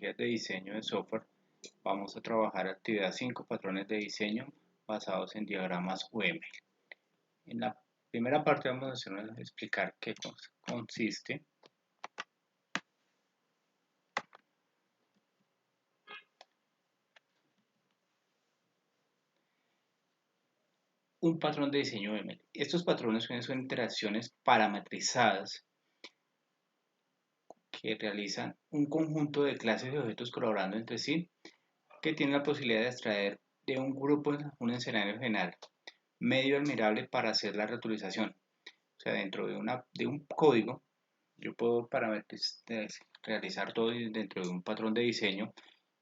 metodologías de diseño de software, vamos a trabajar actividad 5, patrones de diseño basados en diagramas UML. En la primera parte vamos a explicar qué consiste un patrón de diseño UML. Estos patrones son interacciones parametrizadas que realizan un conjunto de clases y objetos colaborando entre sí que tienen la posibilidad de extraer de un grupo un escenario general medio admirable para hacer la reutilización. O sea, dentro de un código, yo puedo realizar todo dentro de un patrón de diseño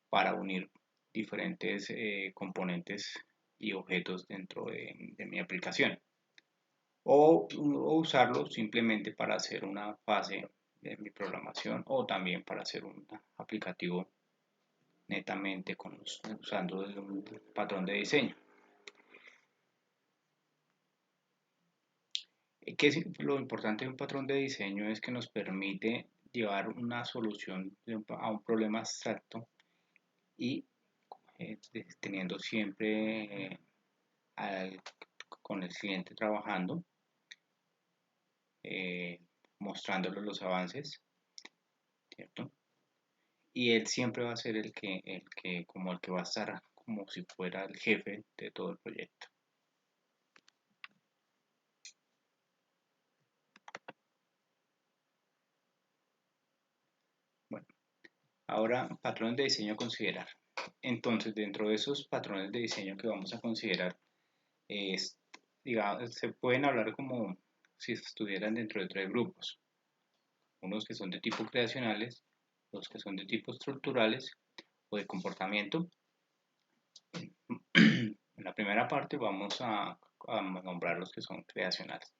para unir diferentes componentes y objetos dentro de mi aplicación. O usarlo simplemente para hacer una fase de mi programación o también para hacer un aplicativo netamente usando un patrón de diseño. Lo importante de un patrón de diseño es que nos permite llevar una solución a un problema abstracto y teniendo siempre con el cliente trabajando, eh, mostrándole los avances, ¿cierto? Y él siempre va a ser como el que va a estar como si fuera el jefe de todo el proyecto. Bueno, ahora patrones de diseño a considerar. Entonces, dentro de esos patrones de diseño que vamos a considerar, digamos, se pueden hablar como si estuvieran dentro de tres grupos. Unos que son de tipo creacionales, los que son de tipo estructurales o de comportamiento. En la primera parte vamos a nombrar los que son creacionales.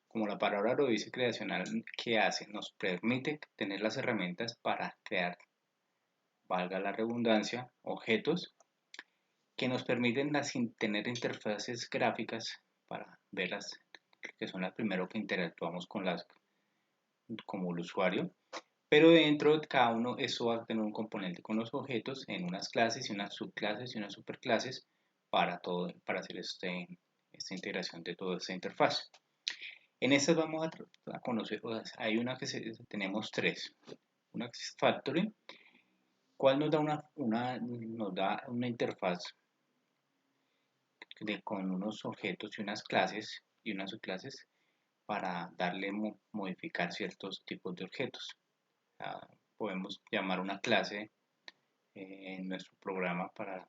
Como la palabra lo dice, creacional, ¿qué hace? Nos permite tener las herramientas para crear, valga la redundancia, objetos que nos permiten tener interfaces gráficas para verlas, que son las primero que interactuamos con las como el usuario, pero dentro de cada uno eso va a tener un componente con los objetos en unas clases y unas subclases y unas superclases para hacer esta integración de toda esta interfaz. En estas vamos a conocer, hay una que tenemos tres, una que es Factory, cual nos da una interfaz con unos objetos y unas clases y unas subclases para darle modificar ciertos tipos de objetos. Podemos llamar una clase en nuestro programa para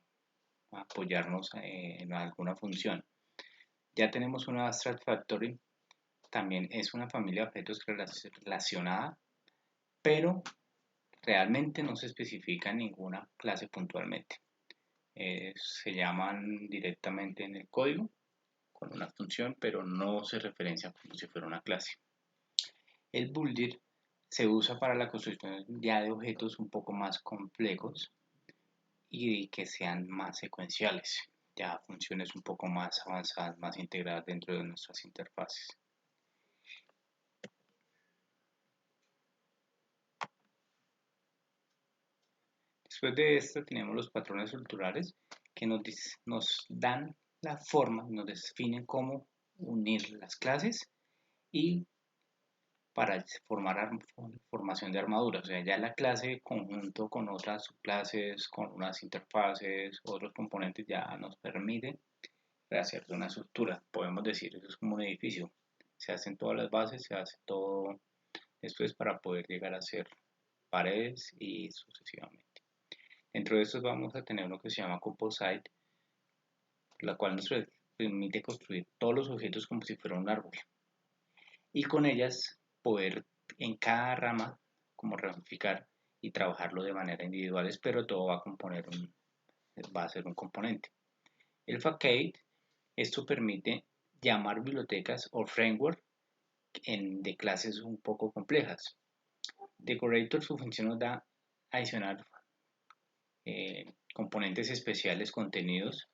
apoyarnos en alguna función. Ya tenemos una Abstract Factory, también es una familia de objetos relacionada, pero realmente no se especifica ninguna clase puntualmente. Se llaman directamente en el código con una función, pero no se referencia como si fuera una clase. El builder se usa para la construcción ya de objetos un poco más complejos y que sean más secuenciales, ya funciones un poco más avanzadas, más integradas dentro de nuestras interfaces. Después de esto tenemos los patrones estructurales que nos dan la forma, nos definen cómo unir las clases y para formar formación de armaduras. O sea, ya la clase conjunto con otras subclases, con unas interfaces, otros componentes ya nos permite hacer una estructura. Podemos decir, eso es como un edificio. Se hacen todas las bases, se hace todo. Esto es para poder llegar a hacer paredes y sucesivamente. Dentro de estos vamos a tener uno que se llama Composite, la cual nos permite construir todos los objetos como si fuera un árbol. Y con ellas poder en cada rama como ramificar y trabajarlo de manera individual, pero todo va a ser un componente. El facade, esto permite llamar bibliotecas o framework de clases un poco complejas. Decorator, su función nos da adicionar componentes especiales contenidos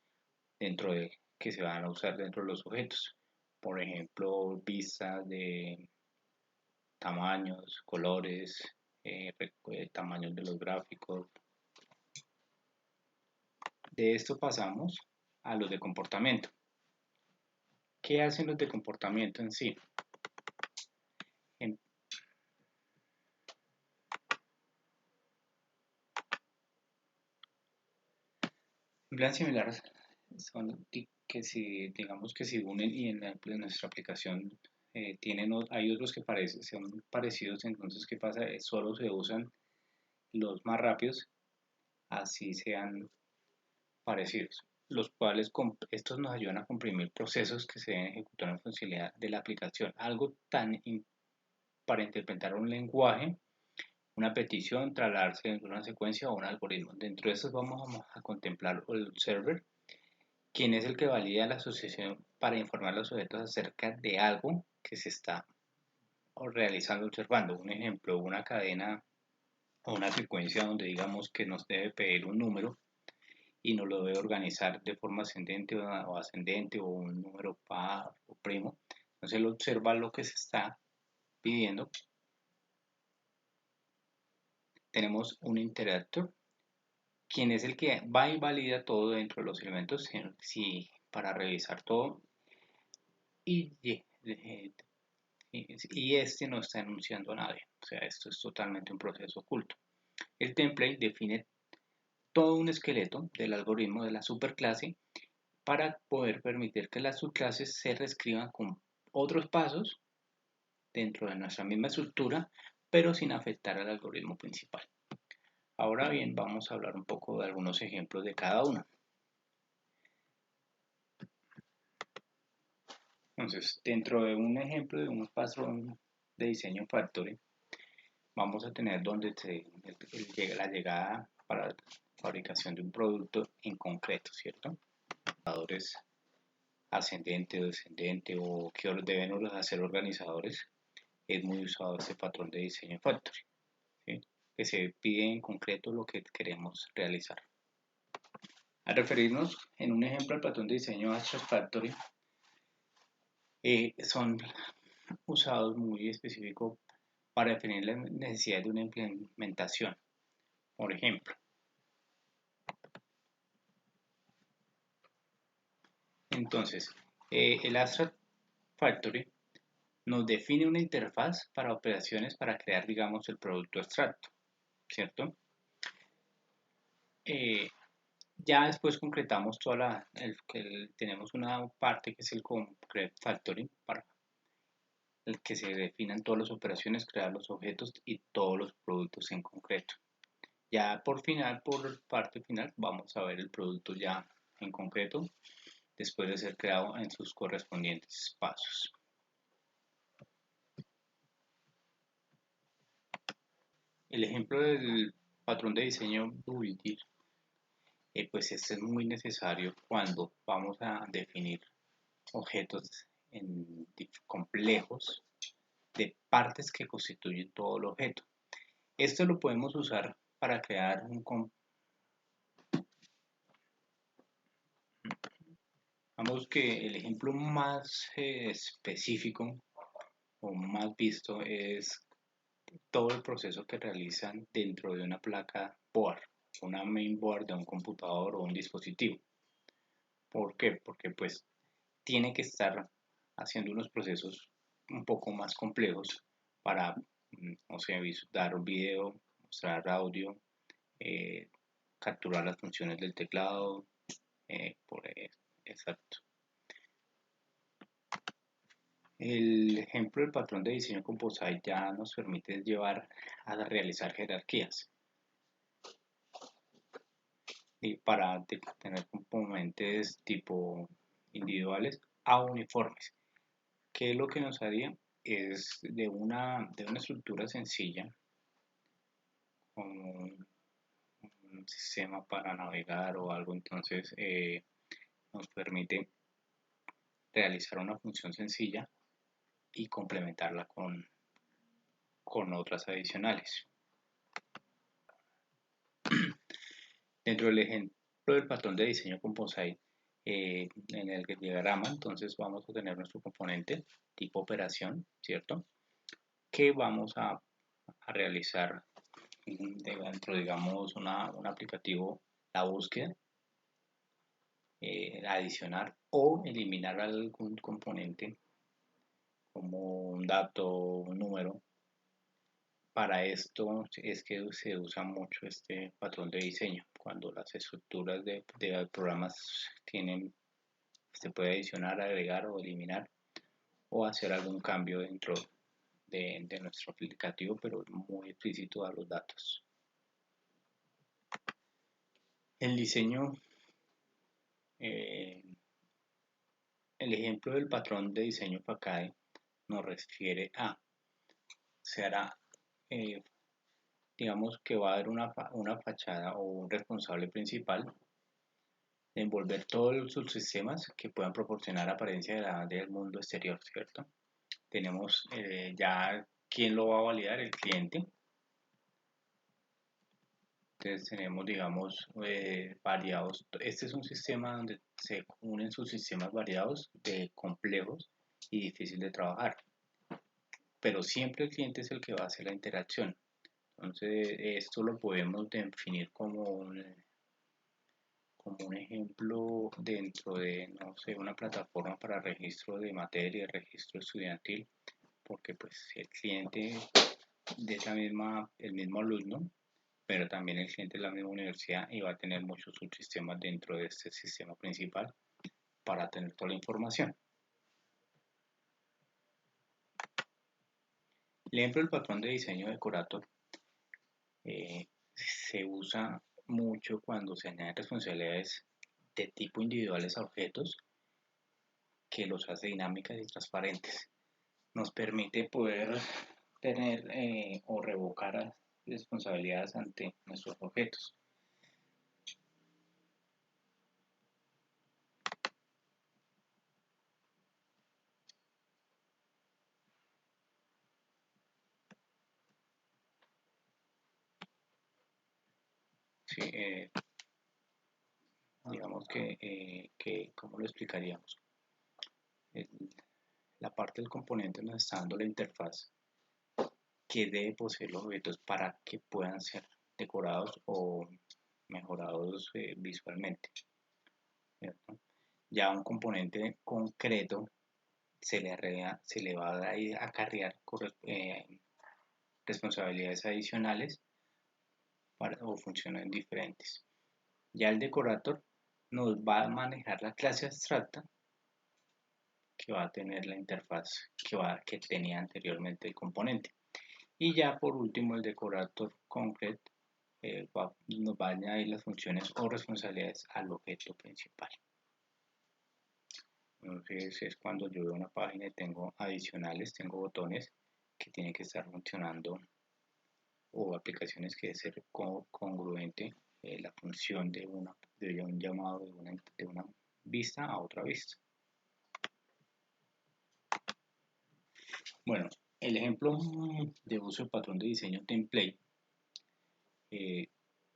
dentro de que se van a usar dentro de los objetos. Por ejemplo, vistas de tamaños, colores, tamaños de los gráficos. De esto pasamos a los de comportamiento. ¿Qué hacen los de comportamiento en sí? Emplean similares, son que si digamos que si unen y en nuestra aplicación hay otros que son parecidos, entonces ¿qué pasa? Solo se usan los más rápidos, así sean parecidos, los cuales estos nos ayudan a comprimir procesos que se deben ejecutar en funcionalidad de la aplicación. Algo para interpretar un lenguaje, una petición, trasladarse dentro de una secuencia o un algoritmo. Dentro de estos vamos a contemplar el server, quien es el que valida la asociación para informar a los sujetos acerca de algo que se está realizando, observando. Un ejemplo, una cadena o una secuencia donde digamos que nos debe pedir un número y nos lo debe organizar de forma ascendente o ascendente o un número par o primo. Entonces él observa lo que se está pidiendo. Tenemos un interactor, quien es el que va y valida todo dentro de los elementos para revisar todo y este no está enunciando a nadie. O sea, esto es totalmente un proceso oculto. El template define todo un esqueleto del algoritmo de la superclase para poder permitir que las subclases se reescriban con otros pasos dentro de nuestra misma estructura, pero sin afectar al algoritmo principal. Ahora bien, vamos a hablar un poco de algunos ejemplos de cada uno. Entonces, dentro de un ejemplo de un patrón de diseño factory, vamos a tener donde la llegada para la fabricación de un producto en concreto, ¿cierto? Organizadores ascendente o descendente o que deben hacer organizadores, es muy usado este patrón de diseño factory, ¿sí? Que se pide en concreto lo que queremos realizar. Al referirnos en un ejemplo al patrón de diseño Abstract Factory, son usados muy específicos para definir la necesidad de una implementación. Por ejemplo, entonces, el Abstract Factory nos define una interfaz para operaciones para crear, digamos, el producto abstracto, ¿cierto? Ya después concretamos tenemos una parte que es el Concrete Factory para el que se definan todas las operaciones, crear los objetos y todos los productos en concreto. Ya por parte final, vamos a ver el producto ya en concreto después de ser creado en sus correspondientes pasos. El ejemplo del patrón de diseño Buildir, pues este es muy necesario cuando vamos a definir objetos complejos de partes que constituyen todo el objeto. Esto lo podemos usar para crear Vamos que el ejemplo más específico o más visto es todo el proceso que realizan dentro de una placa board, una mainboard de un computador o un dispositivo. ¿Por qué? Porque pues tiene que estar haciendo unos procesos un poco más complejos para, no sé, dar un video, mostrar audio, capturar las funciones del teclado, exacto. El ejemplo del patrón de diseño Composite ya nos permite llevar a realizar jerarquías y para tener componentes tipo individuales a uniformes, que lo que nos haría es de una estructura sencilla como un sistema para navegar o algo, entonces nos permite realizar una función sencilla y complementarla con otras adicionales. Dentro del ejemplo del patrón de diseño Composite, en el diagrama, entonces vamos a tener nuestro componente tipo operación, ¿cierto? Que vamos a realizar dentro, digamos, un aplicativo, la búsqueda, adicionar o eliminar algún componente como un dato, un número. Para esto es que se usa mucho este patrón de diseño. Cuando las estructuras de programas tienen, se puede adicionar, agregar o eliminar o hacer algún cambio dentro de nuestro aplicativo, pero muy explícito a los datos. El diseño, eh, el ejemplo del patrón de diseño FACAE nos refiere a, se hará, eh, digamos que va a haber una fachada o un responsable principal de envolver todos los subsistemas que puedan proporcionar apariencia del mundo exterior, ¿cierto? Tenemos ya quién lo va a validar, el cliente. Entonces tenemos, digamos, variados. Este es un sistema donde se unen sus sistemas variados, de complejos y difícil de trabajar. Pero siempre el cliente es el que va a hacer la interacción. Entonces esto lo podemos definir como un ejemplo dentro de, no sé, una plataforma para registro de materia, registro estudiantil, porque pues el cliente de esa misma, el mismo alumno, pero también el cliente de la misma universidad y va a tener muchos subsistemas dentro de este sistema principal para tener toda la información. El ejemplo del patrón de diseño decorator se usa mucho cuando se añaden responsabilidades de tipo individuales a objetos que los hace dinámicas y transparentes. Nos permite poder tener o revocar responsabilidades ante nuestros objetos. Sí, digamos que, ¿cómo lo explicaríamos? El- la parte del componente nos está dando la interfaz que debe poseer los objetos para que puedan ser decorados o mejorados visualmente, ¿cierto? Ya un componente concreto se le va a acarrear responsabilidades adicionales o funciones diferentes. Ya el decorator nos va a manejar la clase abstracta que va a tener la interfaz que tenía anteriormente el componente. Y ya por último el decorator concrete nos va a añadir las funciones o responsabilidades al objeto principal. Entonces es cuando yo veo una página y tengo adicionales, tengo botones que tienen que estar funcionando o aplicaciones que debe ser congruente la función de un llamado de una vista a otra vista. Bueno, el ejemplo de uso del patrón de diseño template eh,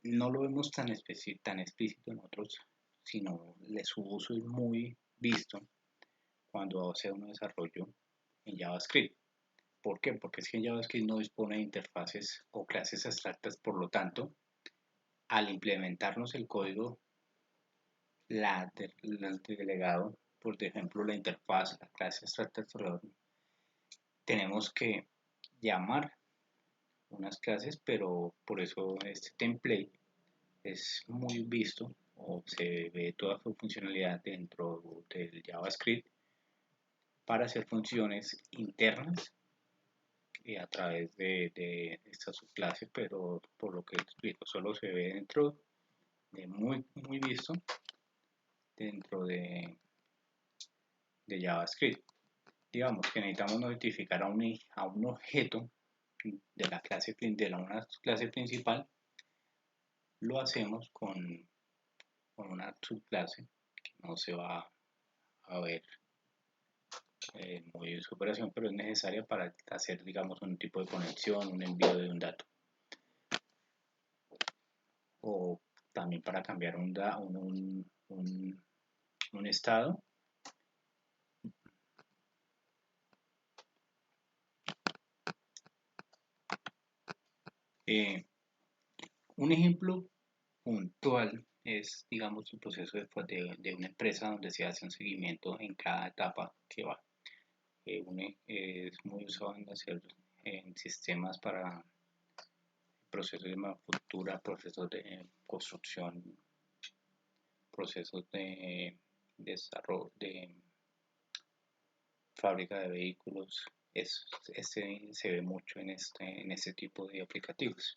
no lo vemos tan explícito en otros, sino su uso es muy visto cuando hace un desarrollo en JavaScript. ¿Por qué? Porque es que en JavaScript no dispone de interfaces o clases abstractas, por lo tanto, al implementarnos el código, el delegado, por ejemplo, la interfaz, la clase abstracta, tenemos que llamar unas clases, pero por eso este template es muy visto o se ve toda su funcionalidad dentro del JavaScript para hacer funciones internas a través de esta subclase, pero por lo que explico, solo se ve dentro de muy visto dentro de JavaScript. Digamos que necesitamos notificar a un objeto de la clase una clase principal, lo hacemos con una subclase que no se va a ver muy su operación, pero es necesaria para hacer, digamos, un tipo de conexión, un envío de un dato, o también para cambiar un estado. Un ejemplo puntual es, digamos, el proceso de una empresa donde se hace un seguimiento en cada etapa que va. Es muy usado en sistemas para procesos de manufactura, procesos de construcción, procesos de desarrollo, de fábrica de vehículos. Se ve mucho en este tipo de aplicativos.